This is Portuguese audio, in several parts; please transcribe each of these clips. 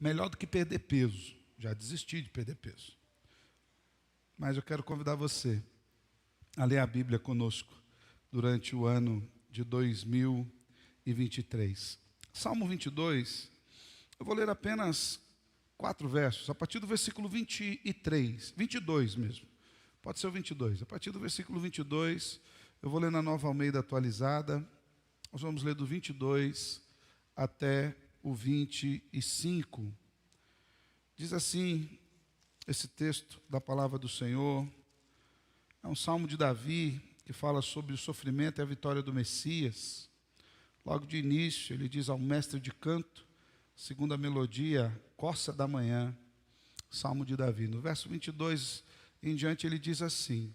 Melhor do que perder peso. Já desisti de perder peso. Mas eu quero convidar você a ler a Bíblia conosco durante o ano de 2023. Salmo 22, eu vou ler apenas 4 versos, a partir do versículo 22 mesmo. Pode ser o 22. A partir do versículo 22, eu vou ler na Nova Almeida atualizada. Nós vamos ler do 22 até o 25. Diz assim, esse texto da palavra do Senhor, é um salmo de Davi, que fala sobre o sofrimento e a vitória do Messias. Logo de início, ele diz ao mestre de canto, segunda melodia, Corça da Manhã, salmo de Davi. No verso 22 em diante, ele diz assim: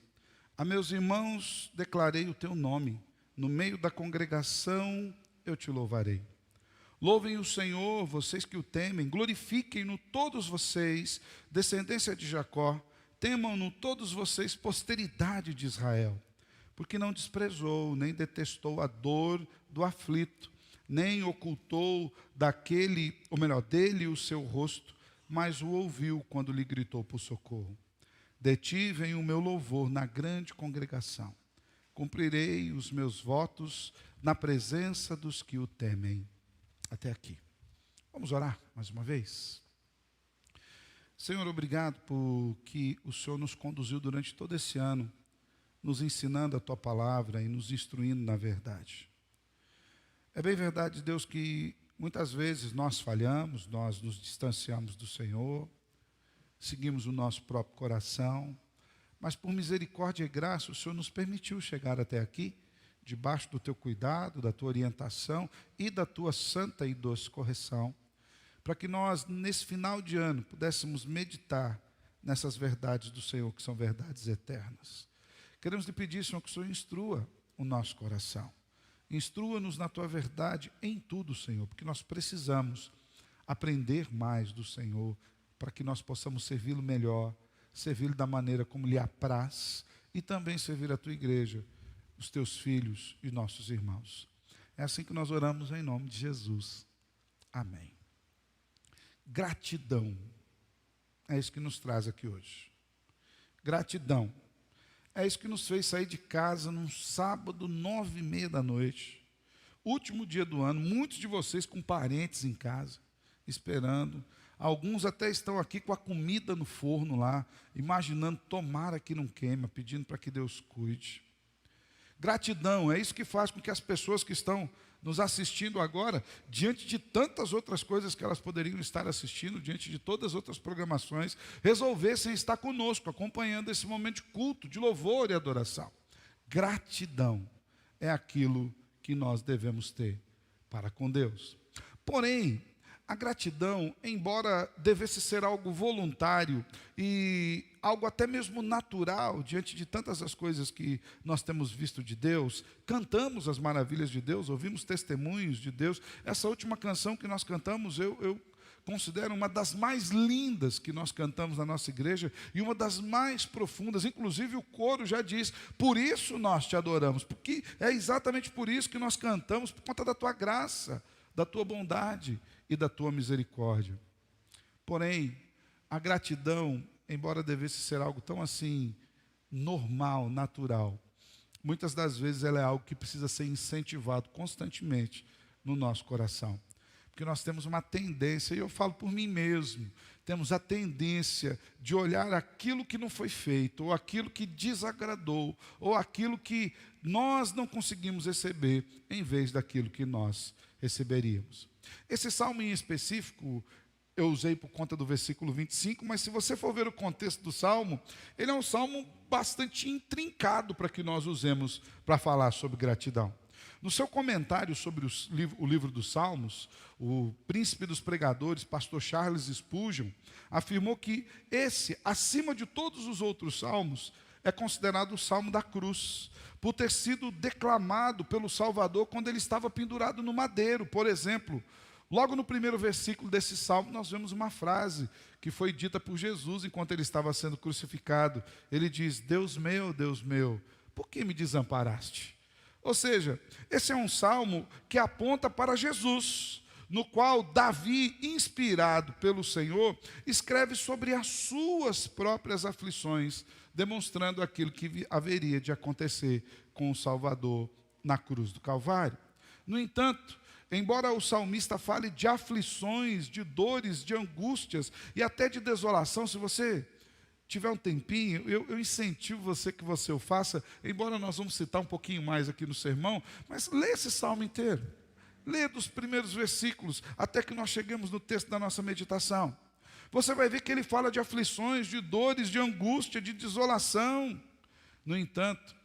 a meus irmãos declarei o teu nome, no meio da congregação eu te louvarei. Louvem o Senhor, vocês que o temem, glorifiquem-no todos vocês, descendência de Jacó, temam-no todos vocês, posteridade de Israel, porque não desprezou, nem detestou a dor do aflito, nem ocultou dele o seu rosto, mas o ouviu quando lhe gritou por socorro. Detivem o meu louvor na grande congregação, cumprirei os meus votos na presença dos que o temem. Até aqui. Vamos orar mais uma vez? Senhor, obrigado por que o Senhor nos conduziu durante todo esse ano, nos ensinando a Tua palavra e nos instruindo na verdade. É bem verdade, Deus, que muitas vezes nós falhamos, nós nos distanciamos do Senhor, seguimos o nosso próprio coração, mas por misericórdia e graça o Senhor nos permitiu chegar até aqui, debaixo do Teu cuidado, da Tua orientação e da Tua santa e doce correção, para que nós, nesse final de ano, pudéssemos meditar nessas verdades do Senhor, que são verdades eternas. Queremos lhe pedir, Senhor, que o Senhor instrua o nosso coração. Instrua-nos na Tua verdade em tudo, Senhor, porque nós precisamos aprender mais do Senhor, para que nós possamos servi-lo melhor, servi-lo da maneira como lhe apraz, e também servir a Tua igreja, os Teus filhos e nossos irmãos. É assim que nós oramos em nome de Jesus. Amém. Gratidão. É isso que nos traz aqui hoje. Gratidão. É isso que nos fez sair de casa num sábado, 9h30 da noite. Último dia do ano, muitos de vocês com parentes em casa, esperando. Alguns até estão aqui com a comida no forno lá, imaginando, tomara que não queima, pedindo para que Deus cuide. Gratidão, é isso que faz com que as pessoas que estão nos assistindo agora, diante de tantas outras coisas que elas poderiam estar assistindo, diante de todas as outras programações, resolvessem estar conosco, acompanhando esse momento de culto, de louvor e adoração. Gratidão é aquilo que nós devemos ter para com Deus. Porém, a gratidão, embora devesse ser algo voluntário e algo até mesmo natural, diante de tantas as coisas que nós temos visto de Deus, cantamos as maravilhas de Deus, ouvimos testemunhos de Deus. Essa última canção que nós cantamos, eu considero uma das mais lindas que nós cantamos na nossa igreja e uma das mais profundas. Inclusive o coro já diz, por isso nós te adoramos, porque é exatamente por isso que nós cantamos, por conta da Tua graça, da Tua bondade e da Tua misericórdia. Porém, a gratidão, embora devesse ser algo tão assim, normal, natural, muitas das vezes ela é algo que precisa ser incentivado constantemente no nosso coração. Porque nós temos uma tendência, e eu falo por mim mesmo, temos a tendência de olhar aquilo que não foi feito, ou aquilo que desagradou, ou aquilo que nós não conseguimos receber, em vez daquilo que nós receberíamos. Esse salmo em específico, eu usei por conta do versículo 25, mas se você for ver o contexto do salmo, ele é um salmo bastante intrincado para que nós usemos para falar sobre gratidão. No seu comentário sobre o livro dos Salmos, o príncipe dos pregadores, pastor Charles Spurgeon, afirmou que esse, acima de todos os outros salmos, é considerado o salmo da cruz, por ter sido declamado pelo Salvador quando ele estava pendurado no madeiro. Por exemplo, logo no primeiro versículo desse salmo, nós vemos uma frase que foi dita por Jesus enquanto ele estava sendo crucificado. Ele diz, Deus meu, por que me desamparaste? Ou seja, esse é um salmo que aponta para Jesus. no qual Davi, inspirado pelo Senhor, escreve sobre as suas próprias aflições, demonstrando aquilo que haveria de acontecer com o Salvador na cruz do Calvário. No entanto, embora o salmista fale de aflições, de dores, de angústias e até de desolação, se você tiver um tempinho, eu incentivo você que você o faça, embora nós vamos citar um pouquinho mais aqui no sermão, mas lê esse salmo inteiro. Lê dos primeiros versículos, até que nós cheguemos no texto da nossa meditação. Você vai ver que ele fala de aflições, de dores, de angústia, de desolação. No entanto,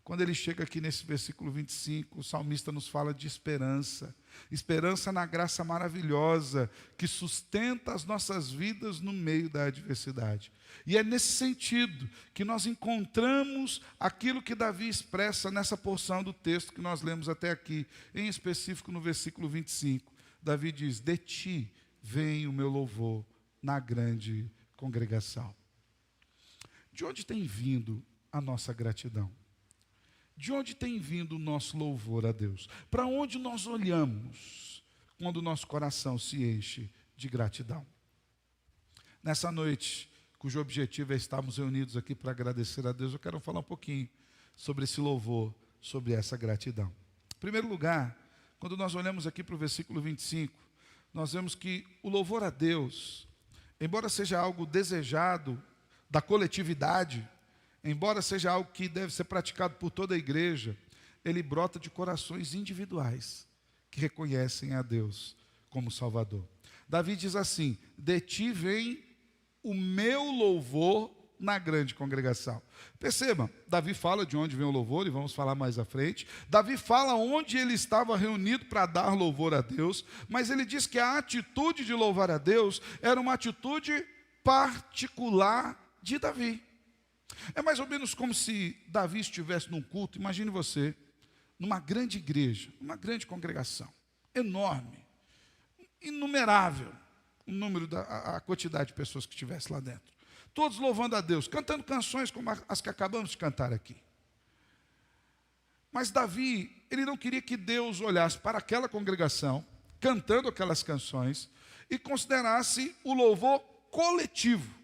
quando ele chega aqui nesse versículo 25, o salmista nos fala de esperança. Esperança na graça maravilhosa que sustenta as nossas vidas no meio da adversidade. E é nesse sentido que nós encontramos aquilo que Davi expressa nessa porção do texto que nós lemos até aqui, em específico no versículo 25. Davi diz: de ti vem o meu louvor na grande congregação. De onde tem vindo a nossa gratidão? De onde tem vindo o nosso louvor a Deus? Para onde nós olhamos quando o nosso coração se enche de gratidão? Nessa noite, cujo objetivo é estarmos reunidos aqui para agradecer a Deus, eu quero falar um pouquinho sobre esse louvor, sobre essa gratidão. Em primeiro lugar, quando nós olhamos aqui para o versículo 25, nós vemos que o louvor a Deus, embora seja algo desejado da coletividade, embora seja algo que deve ser praticado por toda a igreja, ele brota de corações individuais que reconhecem a Deus como Salvador. Davi diz assim: de ti vem o meu louvor na grande congregação. Perceba, Davi fala de onde vem o louvor, e vamos falar mais à frente. Davi fala onde ele estava reunido para dar louvor a Deus, mas ele diz que a atitude de louvar a Deus era uma atitude particular de Davi. É mais ou menos como se Davi estivesse num culto, imagine você, numa grande igreja, uma grande congregação, enorme, inumerável, a quantidade de pessoas que estivesse lá dentro. Todos louvando a Deus, cantando canções como as que acabamos de cantar aqui. Mas Davi, ele não queria que Deus olhasse para aquela congregação, cantando aquelas canções, e considerasse o louvor coletivo.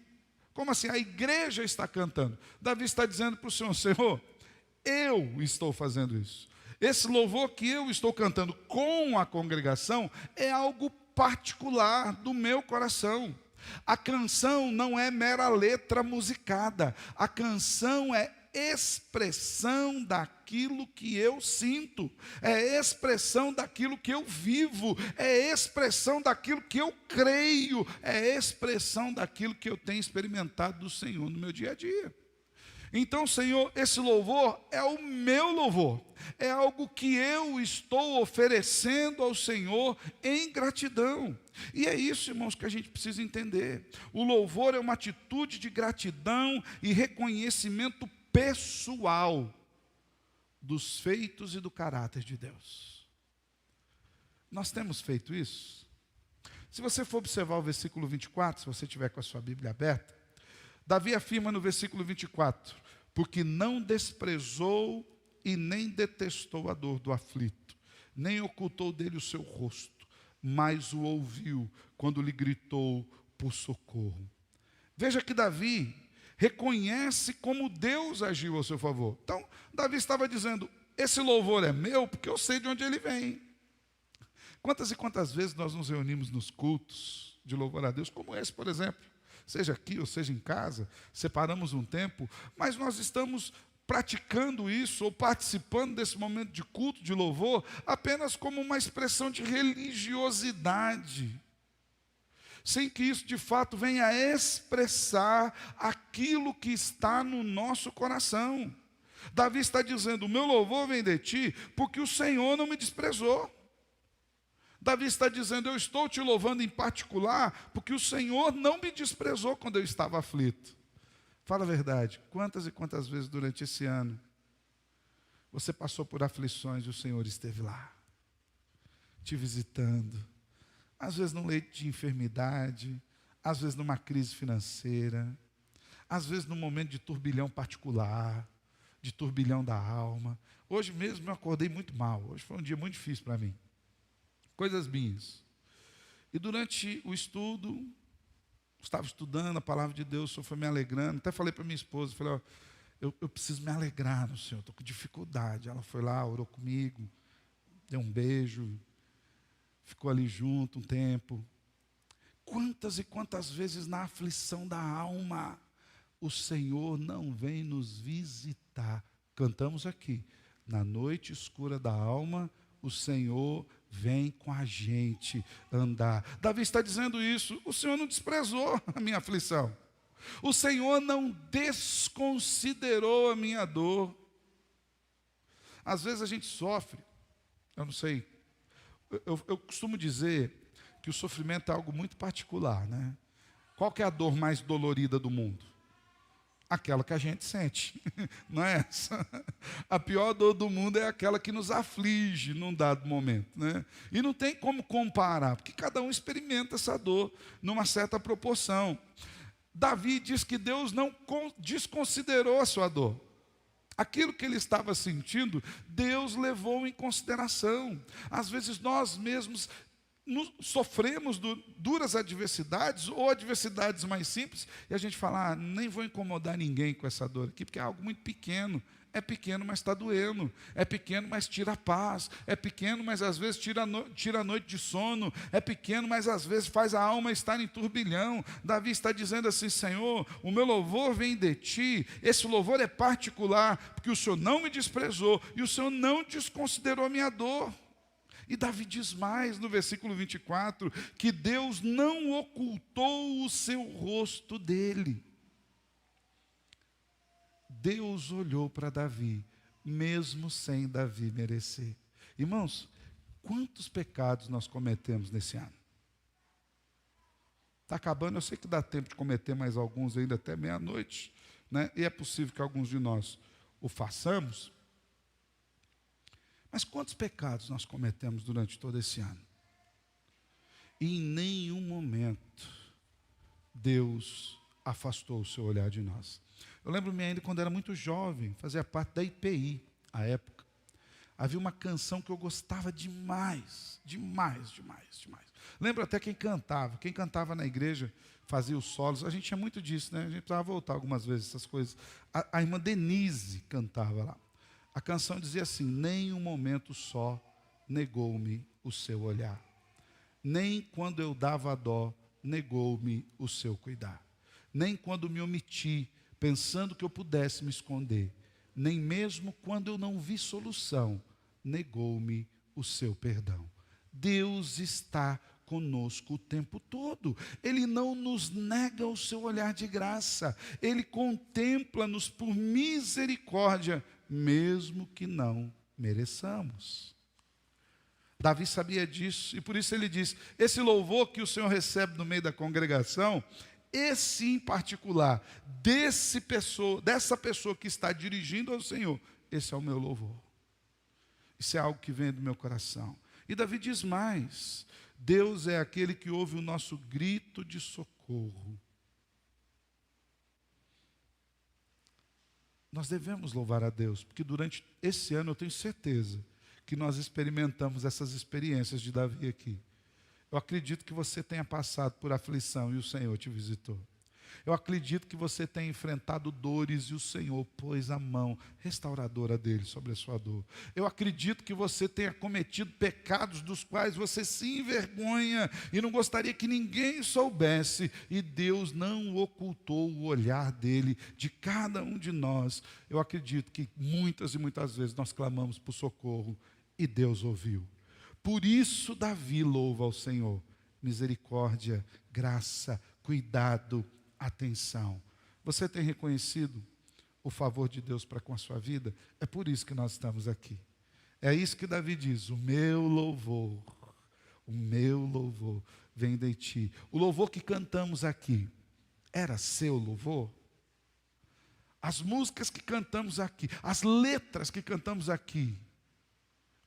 Como assim? A igreja está cantando. Davi está dizendo para o Senhor: Senhor, eu estou fazendo isso. Esse louvor que eu estou cantando com a congregação é algo particular do meu coração. A canção não é mera letra musicada. A canção é expressão daquilo que eu sinto, é expressão daquilo que eu vivo, é expressão daquilo que eu creio, é expressão daquilo que eu tenho experimentado do Senhor no meu dia a dia. Então, Senhor, esse louvor é o meu louvor, é algo que eu estou oferecendo ao Senhor em gratidão. E é isso, irmãos, que a gente precisa entender. O louvor é uma atitude de gratidão e reconhecimento pessoal dos feitos e do caráter de Deus. Nós temos feito isso? Se você for observar o versículo 24, se você tiver com a sua Bíblia aberta, Davi afirma no versículo 24: porque não desprezou e nem detestou a dor do aflito, nem ocultou dele o seu rosto, mas o ouviu quando lhe gritou por socorro. Veja que Davi reconhece como Deus agiu ao seu favor. Então, Davi estava dizendo: esse louvor é meu porque eu sei de onde ele vem. Quantas e quantas vezes nós nos reunimos nos cultos de louvor a Deus, como esse, por exemplo, seja aqui ou seja em casa, separamos um tempo, mas nós estamos praticando isso ou participando desse momento de culto, de louvor, apenas como uma expressão de religiosidade, sem que isso de fato venha expressar aquilo que está no nosso coração. Davi está dizendo: o meu louvor vem de ti, porque o Senhor não me desprezou. Davi está dizendo: eu estou te louvando em particular, porque o Senhor não me desprezou quando eu estava aflito. Fala a verdade, quantas e quantas vezes durante esse ano você passou por aflições e o Senhor esteve lá, te visitando, às vezes num leito de enfermidade, às vezes numa crise financeira, às vezes num momento de turbilhão particular, de turbilhão da alma. Hoje mesmo eu acordei muito mal, hoje foi um dia muito difícil para mim. Coisas minhas. E durante o estudo, estava estudando a palavra de Deus, o Senhor foi me alegrando. Até falei para minha esposa, falei, ó, eu preciso me alegrar no Senhor, estou com dificuldade. Ela foi lá, orou comigo, deu um beijo, ficou ali junto um tempo. Quantas e quantas vezes na aflição da alma, o Senhor não vem nos visitar. Cantamos aqui, na noite escura da alma, o Senhor vem com a gente andar. Davi está dizendo isso, o Senhor não desprezou a minha aflição. O Senhor não desconsiderou a minha dor. Às vezes a gente sofre, eu não sei, eu costumo dizer que o sofrimento é algo muito particular, né? Qual que é a dor mais dolorida do mundo? Aquela que a gente sente, não é essa? A pior dor do mundo é aquela que nos aflige num dado momento, né? E não tem como comparar, porque cada um experimenta essa dor numa certa proporção. Davi diz que Deus não desconsiderou a sua dor. Aquilo que ele estava sentindo, Deus levou em consideração. Às vezes nós mesmos sofremos duras adversidades ou adversidades mais simples e a gente fala, nem vou incomodar ninguém com essa dor aqui, porque é algo muito pequeno. É pequeno, mas está doendo. É pequeno, mas tira a paz. É pequeno, mas às vezes tira a noite de sono. É pequeno, mas às vezes faz a alma estar em turbilhão. Davi está dizendo assim, Senhor, o meu louvor vem de Ti. Esse louvor é particular, porque o Senhor não me desprezou e o Senhor não desconsiderou a minha dor. E Davi diz mais no versículo 24, que Deus não ocultou o seu rosto dele. Deus olhou para Davi, mesmo sem Davi merecer. Irmãos, quantos pecados nós cometemos nesse ano? Está acabando, eu sei que dá tempo de cometer mais alguns ainda até meia-noite, né? E é possível que alguns de nós o façamos. Mas quantos pecados nós cometemos durante todo esse ano? E em nenhum momento Deus afastou o seu olhar de nós. Eu lembro-me ainda quando era muito jovem, fazia parte da IPI, à época. Havia uma canção que eu gostava demais, demais. Lembro até quem cantava na igreja, fazia os solos. A gente tinha muito disso, né? A gente precisava voltar algumas vezes essas coisas. A irmã Denise cantava lá. A canção dizia assim, nem um momento só negou-me o seu olhar. Nem quando eu dava dó, negou-me o seu cuidar. Nem quando me omiti, pensando que eu pudesse me esconder. Nem mesmo quando eu não vi solução, negou-me o seu perdão. Deus está conosco o tempo todo. Ele não nos nega o seu olhar de graça. Ele contempla-nos por misericórdia, mesmo que não mereçamos. Davi sabia disso e por isso ele diz, esse louvor que o Senhor recebe no meio da congregação, esse em particular, dessa pessoa que está dirigindo ao Senhor, esse é o meu louvor. Isso é algo que vem do meu coração. E Davi diz mais, Deus é aquele que ouve o nosso grito de socorro. Nós devemos louvar a Deus, porque durante esse ano eu tenho certeza que nós experimentamos essas experiências de Davi aqui. Eu acredito que você tenha passado por aflição e o Senhor te visitou. Eu acredito que você tenha enfrentado dores e o Senhor pôs a mão restauradora dele sobre a sua dor. Eu acredito que você tenha cometido pecados dos quais você se envergonha e não gostaria que ninguém soubesse. E Deus não ocultou o olhar dele de cada um de nós. Eu acredito que muitas e muitas vezes nós clamamos por socorro e Deus ouviu. Por isso Davi louva ao Senhor. Misericórdia, graça, cuidado, atenção. Você tem reconhecido o favor de Deus para com a sua vida? É por isso que nós estamos aqui. É isso que Davi diz, o meu louvor vem de ti. O louvor que cantamos aqui, era seu louvor? As músicas que cantamos aqui, as letras que cantamos aqui,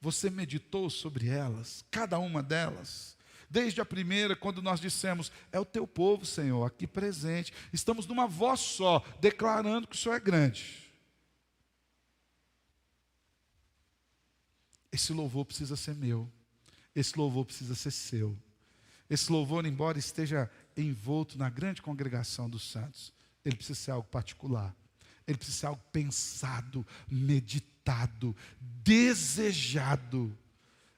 você meditou sobre elas, cada uma delas? Desde a primeira, quando nós dissemos, é o teu povo, Senhor, aqui presente. Estamos numa voz só, declarando que o Senhor é grande. Esse louvor precisa ser meu. Esse louvor precisa ser seu. Esse louvor, embora esteja envolto na grande congregação dos santos, ele precisa ser algo particular. Ele precisa ser algo pensado, meditado, desejado.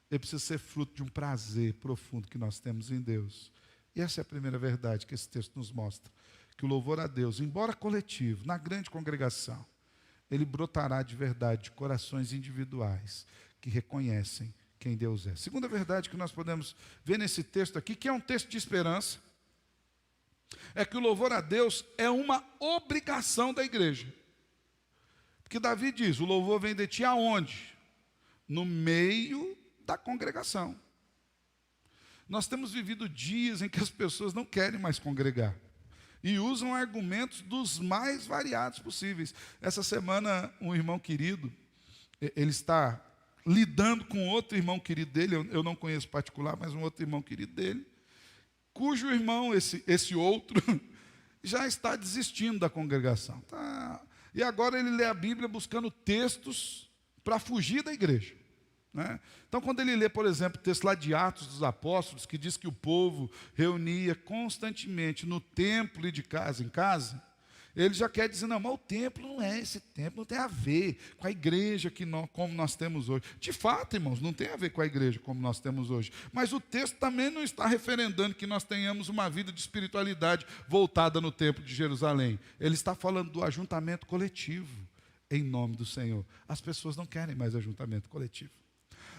Ele precisa ser fruto de um prazer profundo que nós temos em Deus. E essa é a primeira verdade que esse texto nos mostra. Que o louvor a Deus, embora coletivo, na grande congregação, ele brotará de verdade de corações individuais que reconhecem quem Deus é. Segunda verdade que nós podemos ver nesse texto aqui, que é um texto de esperança, é que o louvor a Deus é uma obrigação da igreja. Porque Davi diz, o louvor vem de ti aonde? No meio da congregação. Nós temos vivido dias em que as pessoas não querem mais congregar. E usam argumentos dos mais variados possíveis. Essa semana, um irmão querido, ele está lidando com outro irmão querido dele, eu não conheço particular, mas um outro irmão querido dele, cujo irmão, esse outro, já está desistindo da congregação. E agora ele lê a Bíblia buscando textos para fugir da igreja. Né? Então, quando ele lê, por exemplo, o texto lá de Atos dos Apóstolos, que diz que o povo reunia constantemente no templo e de casa em casa, ele já quer dizer, não, mas o templo não é esse templo, não tem a ver com a igreja como nós temos hoje. De fato, irmãos, não tem a ver com a igreja como nós temos hoje. Mas o texto também não está referendando que nós tenhamos uma vida de espiritualidade voltada no templo de Jerusalém. Ele está falando do ajuntamento coletivo, em nome do Senhor. As pessoas não querem mais ajuntamento coletivo.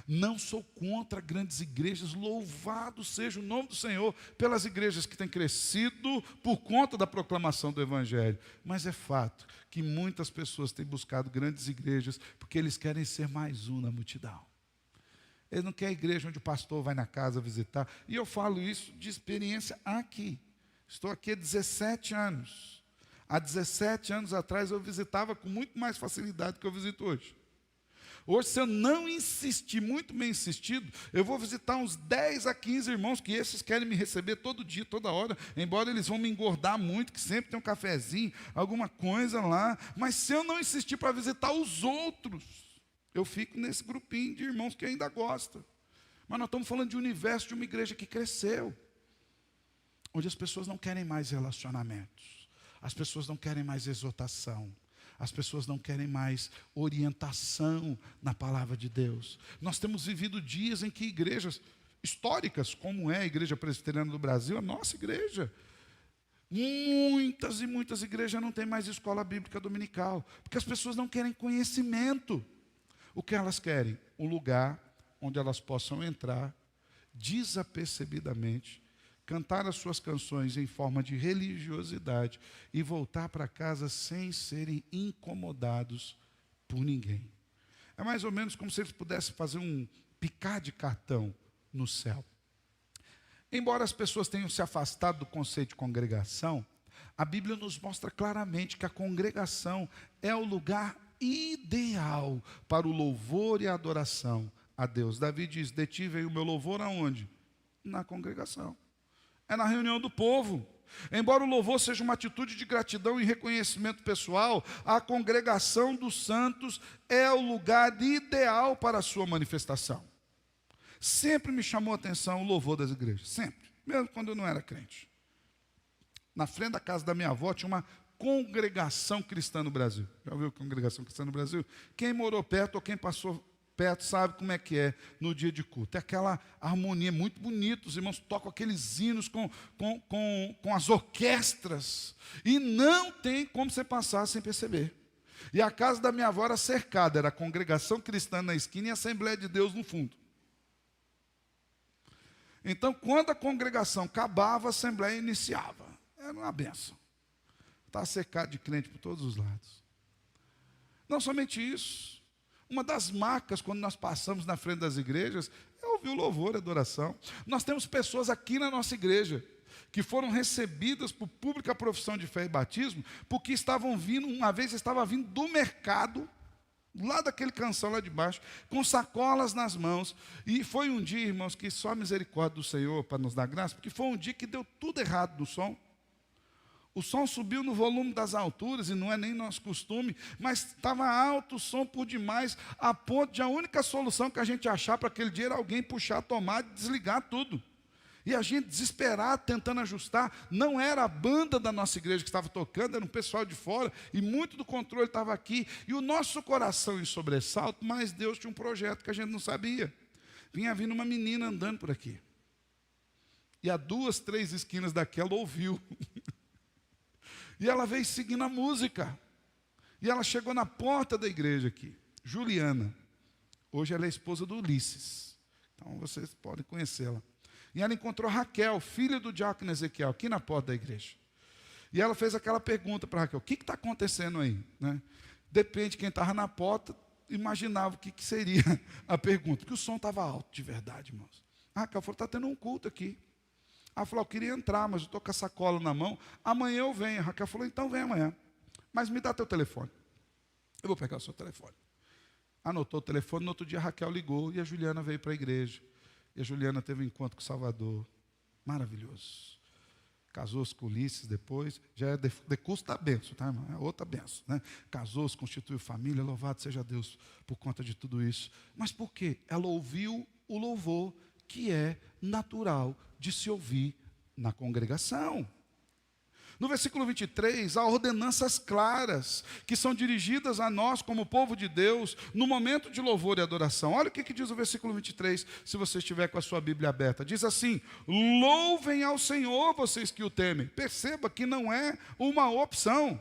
Não sou contra grandes igrejas, louvado seja o nome do Senhor pelas igrejas que têm crescido por conta da proclamação do Evangelho. Mas é fato que muitas pessoas têm buscado grandes igrejas porque eles querem ser mais um na multidão. Eles não querem a igreja onde o pastor vai na casa visitar. E eu falo isso de experiência aqui. Estou aqui há 17 anos. Há 17 anos atrás eu visitava com muito mais facilidade do que eu visito hoje. Hoje, se eu não insistir, muito bem insistido, eu vou visitar uns 10 a 15 irmãos, que esses querem me receber todo dia, toda hora, embora eles vão me engordar muito, que sempre tem um cafezinho, alguma coisa lá. Mas se eu não insistir para visitar os outros, eu fico nesse grupinho de irmãos que ainda gostam. Mas nós estamos falando de um universo de uma igreja que cresceu, onde as pessoas não querem mais relacionamentos, as pessoas não querem mais exortação, as pessoas não querem mais orientação na palavra de Deus. Nós temos vivido dias em que igrejas históricas, como é a Igreja Presbiteriana do Brasil, a nossa igreja, muitas e muitas igrejas não têm mais escola bíblica dominical, porque as pessoas não querem conhecimento. O que elas querem? Um lugar onde elas possam entrar desapercebidamente, cantar as suas canções em forma de religiosidade e voltar para casa sem serem incomodados por ninguém. É mais ou menos como se eles pudessem fazer um picar de cartão no céu. Embora as pessoas tenham se afastado do conceito de congregação, a Bíblia nos mostra claramente que a congregação é o lugar ideal para o louvor e a adoração a Deus. Davi diz, detive o meu louvor aonde? Na congregação. É na reunião do povo. Embora o louvor seja uma atitude de gratidão e reconhecimento pessoal, a congregação dos santos é o lugar ideal para a sua manifestação. Sempre me chamou a atenção o louvor das igrejas, sempre, mesmo quando eu não era crente. Na frente da casa da minha avó tinha uma congregação cristã no Brasil. Já ouviu congregação cristã no Brasil? Quem morou perto ou quem passou perto sabe como é que é no dia de culto. É aquela harmonia muito bonita, os irmãos tocam aqueles hinos com as orquestras, e não tem como você passar sem perceber. E a casa da minha avó era cercada, era a congregação cristã na esquina e a Assembleia de Deus no fundo. Então, quando a congregação acabava, a Assembleia iniciava. Era uma benção. Estava cercado de crente por todos os lados. Não somente isso, uma das marcas quando nós passamos na frente das igrejas é ouvir o louvor e a adoração. Nós temos pessoas aqui na nossa igreja que foram recebidas por pública profissão de fé e batismo, porque estavam vindo, uma vez estava vindo do mercado, lá daquele canção lá de baixo, com sacolas nas mãos. E foi um dia, irmãos, que só a misericórdia do Senhor para nos dar graça, porque foi um dia que deu tudo errado no som. O som subiu no volume das alturas, e não é nem nosso costume, mas estava alto o som por demais, a ponto de a única solução que a gente achar para aquele dia era alguém puxar a tomada e desligar tudo. E a gente desesperado, tentando ajustar. Não era a banda da nossa igreja que estava tocando, era um pessoal de fora, e muito do controle estava aqui. E o nosso coração em sobressalto, mas Deus tinha um projeto que a gente não sabia. Vinha vindo uma menina andando por aqui. E a 2, 3 esquinas daquela ouviu. E ela veio seguindo a música. E ela chegou na porta da igreja aqui. Juliana. Hoje ela é esposa do Ulisses. Então vocês podem conhecê-la. E ela encontrou Raquel, filha do diácono Ezequiel, aqui na porta da igreja. E ela fez aquela pergunta para Raquel: o que está acontecendo aí? Né? Depende, quem estava na porta imaginava o que seria a pergunta. Porque o som estava alto, de verdade, irmãos. A Raquel falou: está tendo um culto aqui. Ela falou: eu queria entrar, mas eu estou com a sacola na mão. Amanhã eu venho. A Raquel falou: então vem amanhã. Mas me dá teu telefone. Eu vou pegar o seu telefone. Anotou o telefone, no outro dia a Raquel ligou e a Juliana veio para a igreja. E a Juliana teve um encontro com o Salvador. Maravilhoso. Casou-se com Ulisses depois. Já é de custo da benção, tá, irmão? É outra benção, né? Casou-se, constituiu família. Louvado seja Deus por conta de tudo isso. Mas por quê? Ela ouviu o louvor que é natural de se ouvir na congregação. No versículo 23, há ordenanças claras que são dirigidas a nós como povo de Deus no momento de louvor e adoração. Olha o que diz o versículo 23, se você estiver com a sua Bíblia aberta. Diz assim: louvem ao Senhor vocês que o temem. Perceba que não é uma opção.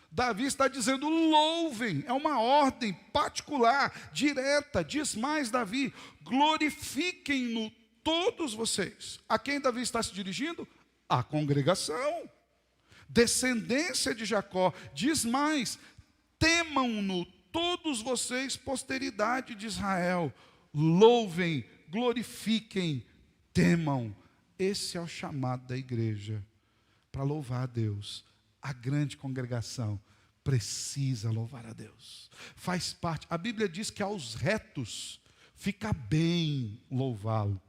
Davi está dizendo louvem, é uma ordem particular, direta. Diz mais Davi: glorifiquem-no todos vocês. A quem Davi está se dirigindo? À congregação. Descendência de Jacó. Diz mais: temam-no todos vocês, posteridade de Israel. Louvem, glorifiquem, temam. Esse é o chamado da igreja, para louvar a Deus. A grande congregação precisa louvar a Deus. Faz parte. A Bíblia diz que aos retos fica bem louvá-lo.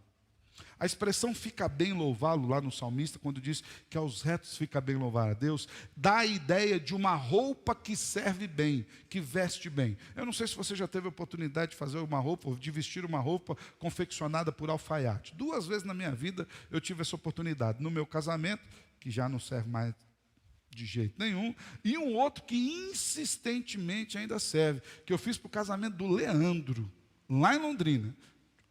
A expressão fica bem louvá-lo, lá no salmista, quando diz que aos retos fica bem louvar a Deus, dá a ideia de uma roupa que serve bem, que veste bem. Eu não sei se você já teve a oportunidade de fazer uma roupa, de vestir uma roupa confeccionada por alfaiate. 2 vezes na minha vida eu tive essa oportunidade. No meu casamento, que já não serve mais de jeito nenhum, e um outro que insistentemente ainda serve, que eu fiz para o casamento do Leandro, lá em Londrina.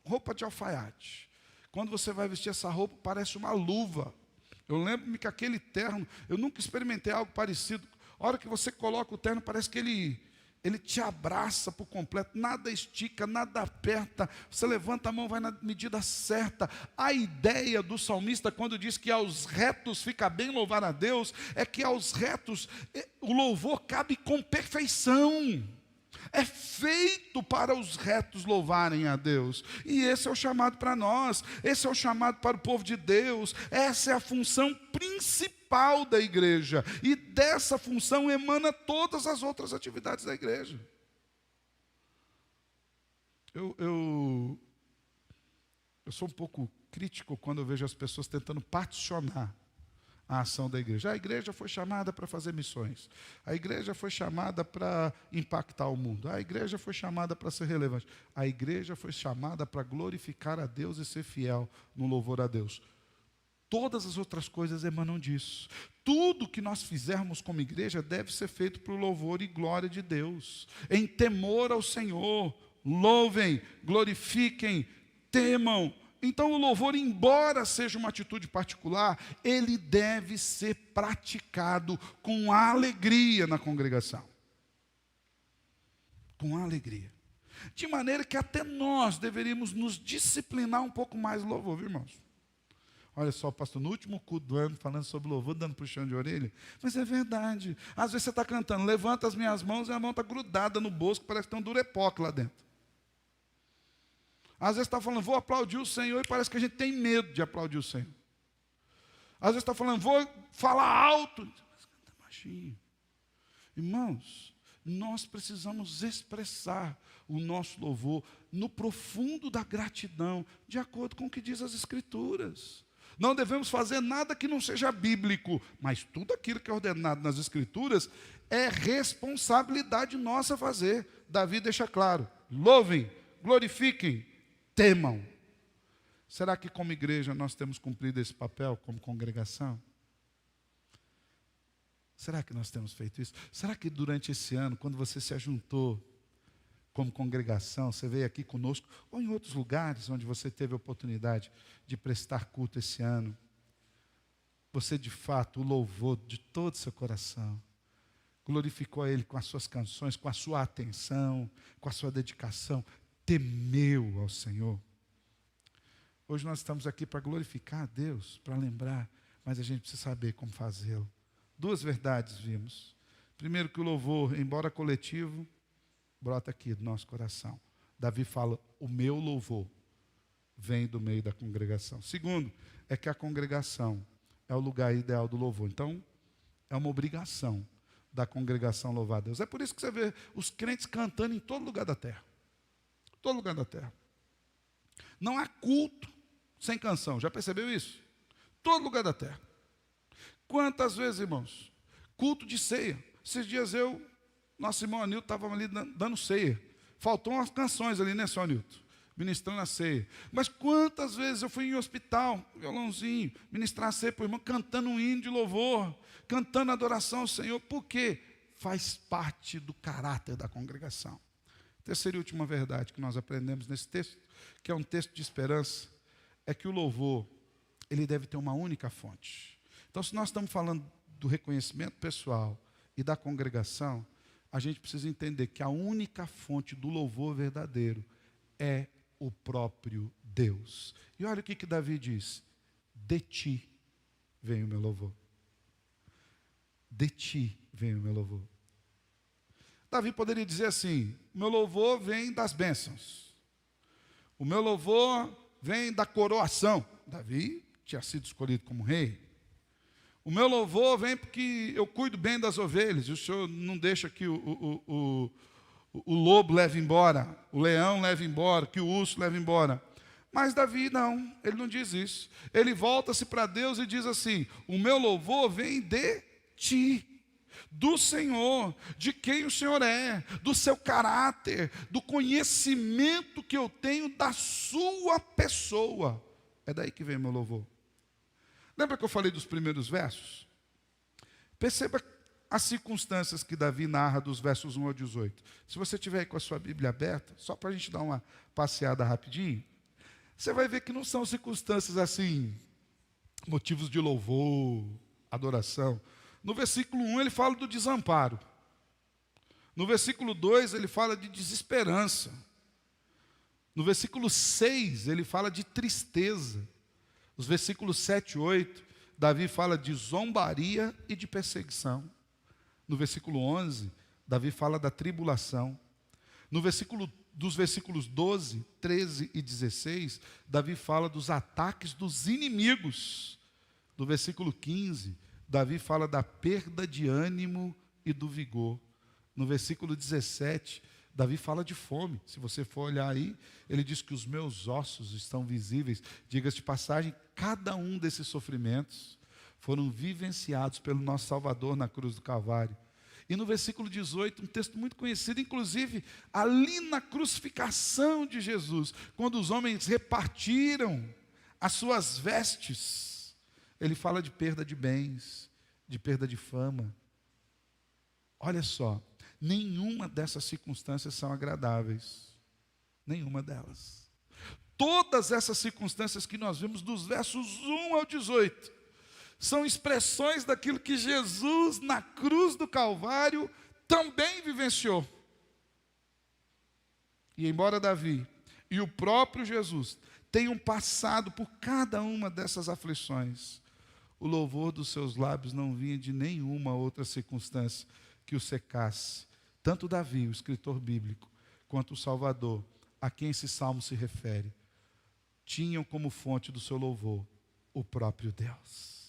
Roupa de alfaiate. Quando você vai vestir essa roupa, parece uma luva. Eu lembro-me que aquele terno, eu nunca experimentei algo parecido. A hora que você coloca o terno, parece que ele te abraça por completo. Nada estica, nada aperta. Você levanta a mão, vai na medida certa. A ideia do salmista, quando diz que aos retos fica bem louvar a Deus, é que aos retos o louvor cabe com perfeição. É feito para os retos louvarem a Deus. E esse é o chamado para nós. Esse é o chamado para o povo de Deus. Essa é a função principal da igreja. E dessa função emana todas as outras atividades da igreja. Eu sou um pouco crítico quando eu vejo as pessoas tentando particionar a ação da igreja. A igreja foi chamada para fazer missões. A igreja foi chamada para impactar o mundo. A igreja foi chamada para ser relevante. A igreja foi chamada para glorificar a Deus e ser fiel no louvor a Deus. Todas as outras coisas emanam disso. Tudo que nós fizermos como igreja deve ser feito para o louvor e glória de Deus. Em temor ao Senhor. Louvem, glorifiquem, temam. Então o louvor, embora seja uma atitude particular, ele deve ser praticado com alegria na congregação. Com alegria. De maneira que até nós deveríamos nos disciplinar um pouco mais no louvor, viu, irmãos? Olha só, pastor, no último culto do ano, falando sobre louvor, dando puxão de orelha. Mas é verdade. Às vezes você está cantando, levanta as minhas mãos e a mão está grudada no bolso, parece que tem um durepoque lá dentro. Às vezes está falando, vou aplaudir o Senhor, e parece que a gente tem medo de aplaudir o Senhor. Às vezes está falando, vou falar alto. Mas canta baixinho. Irmãos, nós precisamos expressar o nosso louvor no profundo da gratidão, de acordo com o que diz as Escrituras. Não devemos fazer nada que não seja bíblico, mas tudo aquilo que é ordenado nas Escrituras é responsabilidade nossa fazer. Davi deixa claro, louvem, glorifiquem, temam. Será que como igreja nós temos cumprido esse papel como congregação? Será que nós temos feito isso? Será que durante esse ano, quando você se ajuntou como congregação, você veio aqui conosco, ou em outros lugares onde você teve a oportunidade de prestar culto esse ano, você de fato o louvou de todo o seu coração, glorificou a Ele com as suas canções, com a sua atenção, com a sua dedicação, temeu ao Senhor? Hoje nós estamos aqui para glorificar a Deus, para lembrar, mas a gente precisa saber como fazê-lo. Duas verdades vimos. Primeiro, que o louvor, embora coletivo, brota aqui do nosso coração. Davi fala, o meu louvor vem do meio da congregação. Segundo, é que a congregação é o lugar ideal do louvor. Então, é uma obrigação da congregação louvar a Deus. É por isso que você vê os crentes cantando em todo lugar da terra. Todo lugar da terra. Não há culto sem canção. Já percebeu isso? Todo lugar da terra. Quantas vezes, irmãos? Culto de ceia. Esses dias nosso irmão Anilton estava ali dando ceia. Faltou umas canções ali, né, seu Anilton? Ministrando a ceia. Mas quantas vezes eu fui em hospital, violãozinho, ministrar a ceia para o irmão, cantando um hino de louvor, cantando adoração ao Senhor. Por quê? Faz parte do caráter da congregação. Terceira e última verdade que nós aprendemos nesse texto, que é um texto de esperança, é que o louvor, ele deve ter uma única fonte. Então, se nós estamos falando do reconhecimento pessoal e da congregação, a gente precisa entender que a única fonte do louvor verdadeiro é o próprio Deus. E olha o que Davi diz: de ti vem o meu louvor. De ti vem o meu louvor. Davi poderia dizer assim: o meu louvor vem das bênçãos. O meu louvor vem da coroação. Davi tinha sido escolhido como rei. O meu louvor vem porque eu cuido bem das ovelhas, e o Senhor não deixa que o lobo leve embora, o leão leve embora, que o urso leve embora. Mas Davi não, ele não diz isso. Ele volta-se para Deus e diz assim: o meu louvor vem de ti, do Senhor, de quem o Senhor é, do seu caráter, do conhecimento que eu tenho da sua pessoa. É daí que vem o meu louvor. Lembra que eu falei dos primeiros versos? Perceba as circunstâncias que Davi narra dos versos 1 ao 18. Se você tiver aí com a sua Bíblia aberta, só para a gente dar uma passeada rapidinho, você vai ver que não são circunstâncias assim, motivos de louvor, adoração. No versículo 1 ele fala do desamparo. No versículo 2 ele fala de desesperança. No versículo 6 ele fala de tristeza. Os versículos 7 e 8, Davi fala de zombaria e de perseguição. No versículo 11, Davi fala da tribulação. Dos versículos 12, 13 e 16, Davi fala dos ataques dos inimigos. No versículo 15, Davi fala da perda de ânimo e do vigor. No versículo 17, Davi fala de fome. Se você for olhar aí, ele diz que os meus ossos estão visíveis. Diga-se de passagem, cada um desses sofrimentos foram vivenciados pelo nosso Salvador na cruz do Calvário. E no versículo 18, um texto muito conhecido, inclusive ali na crucificação de Jesus, quando os homens repartiram as suas vestes, ele fala de perda de bens, de perda de fama. Olha só, nenhuma dessas circunstâncias são agradáveis. Nenhuma delas. Todas essas circunstâncias que nós vemos dos versos 1 ao 18 são expressões daquilo que Jesus na cruz do Calvário também vivenciou. E embora Davi e o próprio Jesus tenham passado por cada uma dessas aflições, o louvor dos seus lábios não vinha de nenhuma outra circunstância que o secasse. Tanto Davi, o escritor bíblico, quanto o Salvador, a quem esse salmo se refere, tinham como fonte do seu louvor o próprio Deus.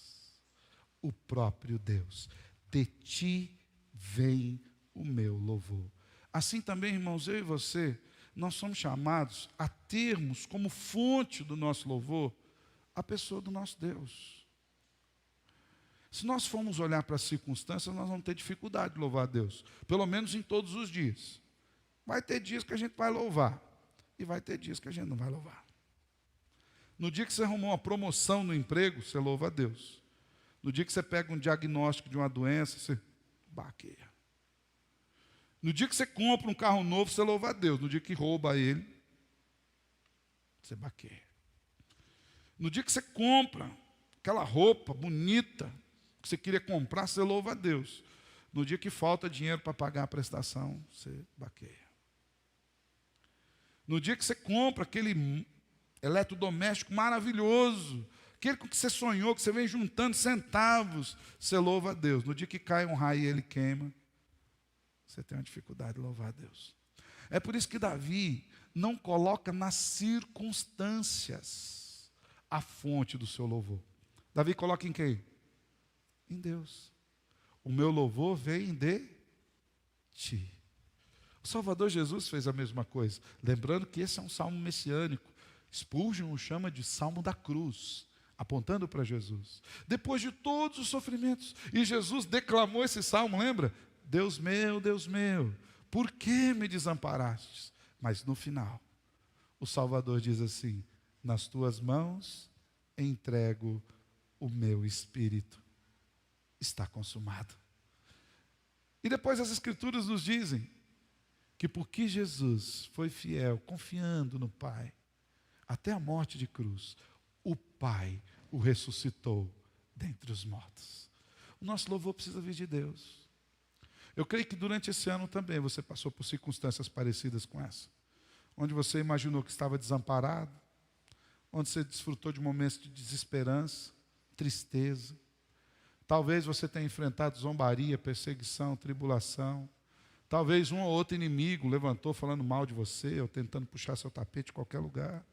O próprio Deus. De ti vem o meu louvor. Assim também, irmãos, eu e você, nós somos chamados a termos como fonte do nosso louvor a pessoa do nosso Deus. Se nós formos olhar para as circunstâncias, nós vamos ter dificuldade de louvar a Deus. Pelo menos em todos os dias. Vai ter dias que a gente vai louvar. E vai ter dias que a gente não vai louvar. No dia que você arrumou uma promoção no emprego, você louva a Deus. No dia que você pega um diagnóstico de uma doença, você baqueia. No dia que você compra um carro novo, você louva a Deus. No dia que rouba ele, você baqueia. No dia que você compra aquela roupa bonita que você queria comprar, você louva a Deus. No dia que falta dinheiro para pagar a prestação, você baqueia. No dia que você compra aquele eletrodoméstico maravilhoso, aquele com que você sonhou, que você vem juntando centavos, você louva a Deus. No dia que cai um raio e ele queima, você tem uma dificuldade de louvar a Deus. É por isso que Davi não coloca nas circunstâncias a fonte do seu louvor. Davi coloca em quem? Em Deus. O meu louvor vem de ti. O Salvador Jesus fez a mesma coisa. Lembrando que esse é um salmo messiânico. Spurgeon o chama de salmo da cruz, apontando para Jesus. Depois de todos os sofrimentos, e Jesus declamou esse salmo, lembra? Deus meu, por que me desamparastes? Mas no final, o Salvador diz assim: nas tuas mãos entrego o meu espírito. Está consumado. E depois as Escrituras nos dizem que porque Jesus foi fiel, confiando no Pai, até a morte de cruz, o Pai o ressuscitou dentre os mortos. O nosso louvor precisa vir de Deus. Eu creio que durante esse ano também você passou por circunstâncias parecidas com essa, onde você imaginou que estava desamparado, onde você desfrutou de momentos de desesperança, tristeza. Talvez você tenha enfrentado zombaria, perseguição, tribulação. Talvez um ou outro inimigo levantou falando mal de você, ou tentando puxar seu tapete em qualquer lugar.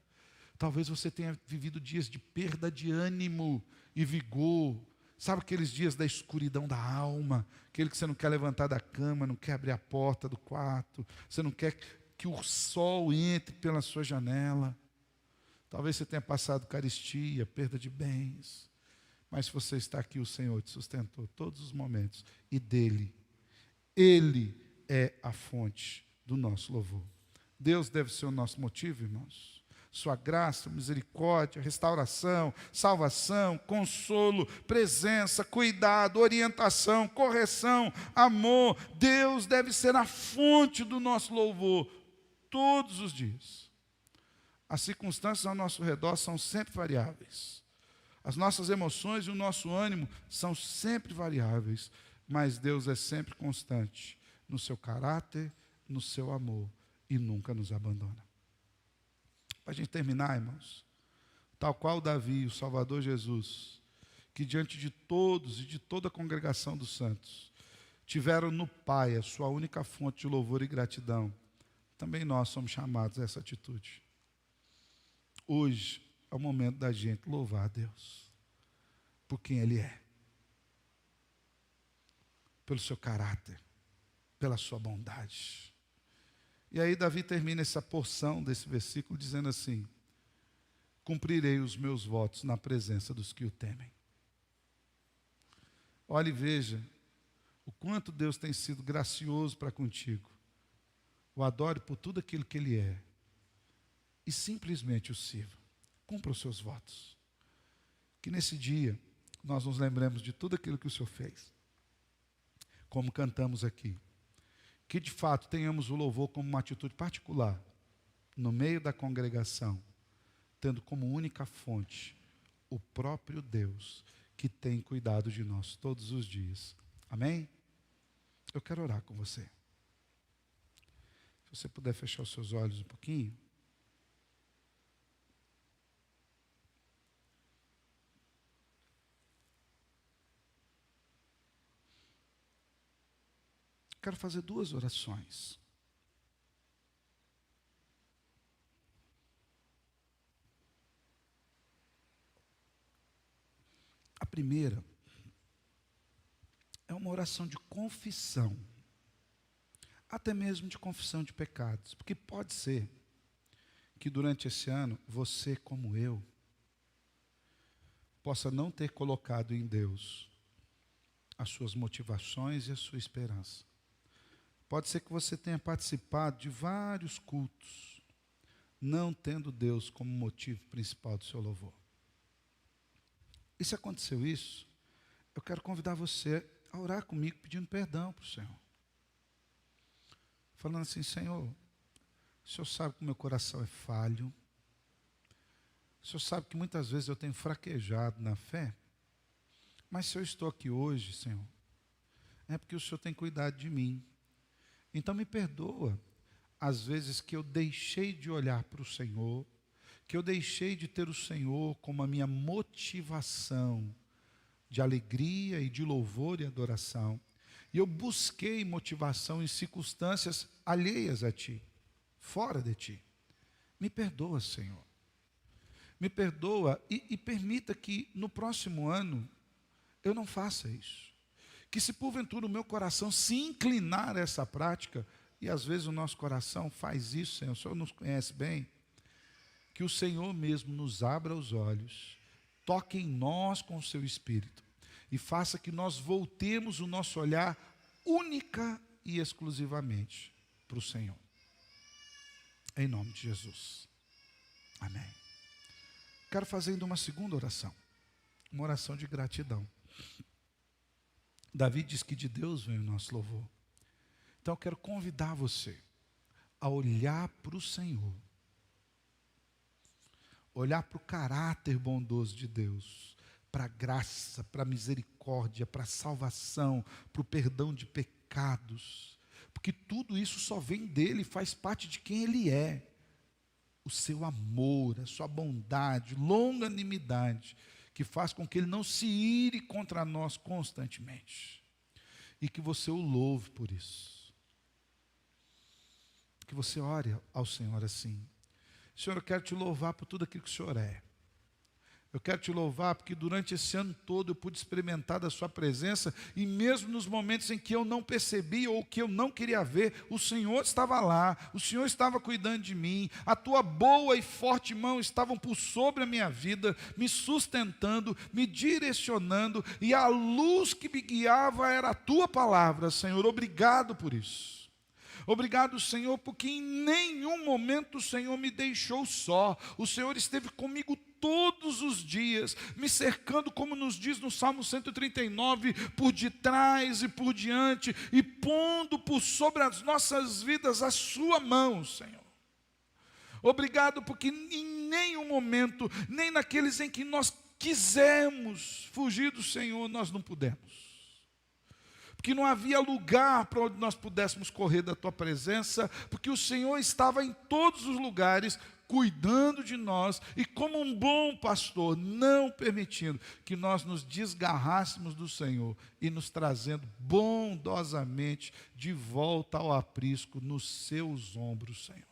Talvez você tenha vivido dias de perda de ânimo e vigor. Sabe aqueles dias da escuridão da alma, aquele que você não quer levantar da cama, não quer abrir a porta do quarto, você não quer que o sol entre pela sua janela. Talvez você tenha passado carestia, perda de bens. Mas se você está aqui, o Senhor te sustentou todos os momentos. E Ele é a fonte do nosso louvor. Deus deve ser o nosso motivo, irmãos. Sua graça, misericórdia, restauração, salvação, consolo, presença, cuidado, orientação, correção, amor. Deus deve ser a fonte do nosso louvor todos os dias. As circunstâncias ao nosso redor são sempre variáveis. As nossas emoções e o nosso ânimo são sempre variáveis, mas Deus é sempre constante no seu caráter, no seu amor e nunca nos abandona. Para a gente terminar, irmãos, tal qual Davi, o Salvador Jesus, que diante de todos e de toda a congregação dos santos, tiveram no Pai a sua única fonte de louvor e gratidão, também nós somos chamados a essa atitude. Hoje é o momento da gente louvar a Deus por quem Ele é, pelo seu caráter, pela sua bondade. E aí Davi termina essa porção desse versículo dizendo assim: cumprirei os meus votos na presença dos que o temem. Olhe e veja o quanto Deus tem sido gracioso para contigo. O adore por tudo aquilo que Ele é e simplesmente o sirva. Cumpra os seus votos. Que nesse dia nós nos lembremos de tudo aquilo que o Senhor fez. Como cantamos aqui. Que de fato tenhamos o louvor como uma atitude particular, no meio da congregação, tendo como única fonte o próprio Deus que tem cuidado de nós todos os dias. Amém? Eu quero orar com você. Se você puder fechar os seus olhos um pouquinho. Quero fazer duas orações. A primeira é uma oração de confissão, até mesmo de confissão de pecados, porque pode ser que durante esse ano você, como eu, possa não ter colocado em Deus as suas motivações e a sua esperança. Pode ser que você tenha participado de vários cultos, não tendo Deus como motivo principal do seu louvor. E se aconteceu isso, eu quero convidar você a orar comigo pedindo perdão para o Senhor. Falando assim: Senhor, o Senhor sabe que o meu coração é falho. O Senhor sabe que muitas vezes eu tenho fraquejado na fé. Mas se eu estou aqui hoje, Senhor, é porque o Senhor tem cuidado de mim. Então me perdoa as vezes que eu deixei de olhar para o Senhor, que eu deixei de ter o Senhor como a minha motivação de alegria e de louvor e adoração. E eu busquei motivação em circunstâncias alheias a Ti, fora de Ti. Me perdoa, Senhor. Me perdoa e permita que no próximo ano eu não faça isso. Que se porventura o meu coração se inclinar a essa prática, e às vezes o nosso coração faz isso, Senhor, o Senhor nos conhece bem, que o Senhor mesmo nos abra os olhos, toque em nós com o seu Espírito, e faça que nós voltemos o nosso olhar única e exclusivamente para o Senhor. Em nome de Jesus. Amém. Quero fazer ainda uma segunda oração, uma oração de gratidão. Davi diz que de Deus vem o nosso louvor. Então eu quero convidar você a olhar para o Senhor, olhar para o caráter bondoso de Deus, para a graça, para a misericórdia, para a salvação, para o perdão de pecados, porque tudo isso só vem dele, faz parte de quem ele é. O seu amor, a sua bondade, longanimidade, que faz com que ele não se ire contra nós constantemente. E que você o louve por isso. Que você ore ao Senhor assim: Senhor, eu quero te louvar por tudo aquilo que o Senhor é. Eu quero te louvar porque durante esse ano todo eu pude experimentar da sua presença, e mesmo nos momentos em que eu não percebi ou que eu não queria ver, o Senhor estava lá, o Senhor estava cuidando de mim, a tua boa e forte mão estavam por sobre a minha vida, me sustentando, me direcionando, e a luz que me guiava era a tua palavra. Senhor, obrigado por isso. Obrigado, Senhor, porque em nenhum momento o Senhor me deixou só. O Senhor esteve comigo todos os dias, me cercando, como nos diz no Salmo 139, por detrás e por diante, e pondo por sobre as nossas vidas a sua mão, Senhor. Obrigado porque em nenhum momento, nem naqueles em que nós quisemos fugir do Senhor, nós não pudemos. Porque não havia lugar para onde nós pudéssemos correr da tua presença, porque o Senhor estava em todos os lugares, cuidando de nós, e como um bom pastor, não permitindo que nós nos desgarrássemos do Senhor, e nos trazendo bondosamente de volta ao aprisco nos seus ombros, Senhor.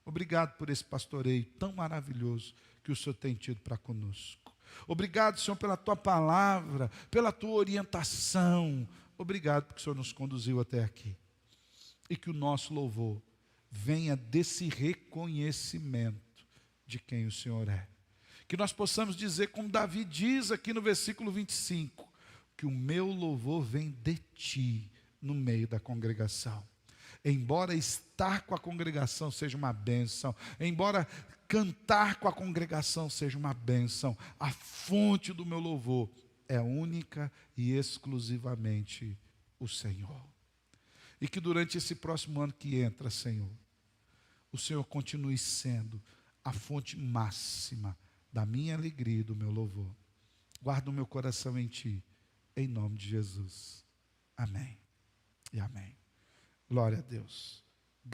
Obrigado por esse pastoreio tão maravilhoso que o Senhor tem tido para conosco. Obrigado, Senhor, pela tua palavra, pela tua orientação. Obrigado porque o Senhor nos conduziu até aqui. E que o nosso louvor venha desse reconhecimento de quem o Senhor é. Que nós possamos dizer, como Davi diz aqui no versículo 25, que o meu louvor vem de ti no meio da congregação. Embora estar com a congregação seja uma bênção, embora cantar com a congregação seja uma bênção, a fonte do meu louvor é única e exclusivamente o Senhor. E que durante esse próximo ano que entra, Senhor, o Senhor continue sendo a fonte máxima da minha alegria e do meu louvor. Guarda o meu coração em Ti, em nome de Jesus. Amém e amém. Glória a Deus.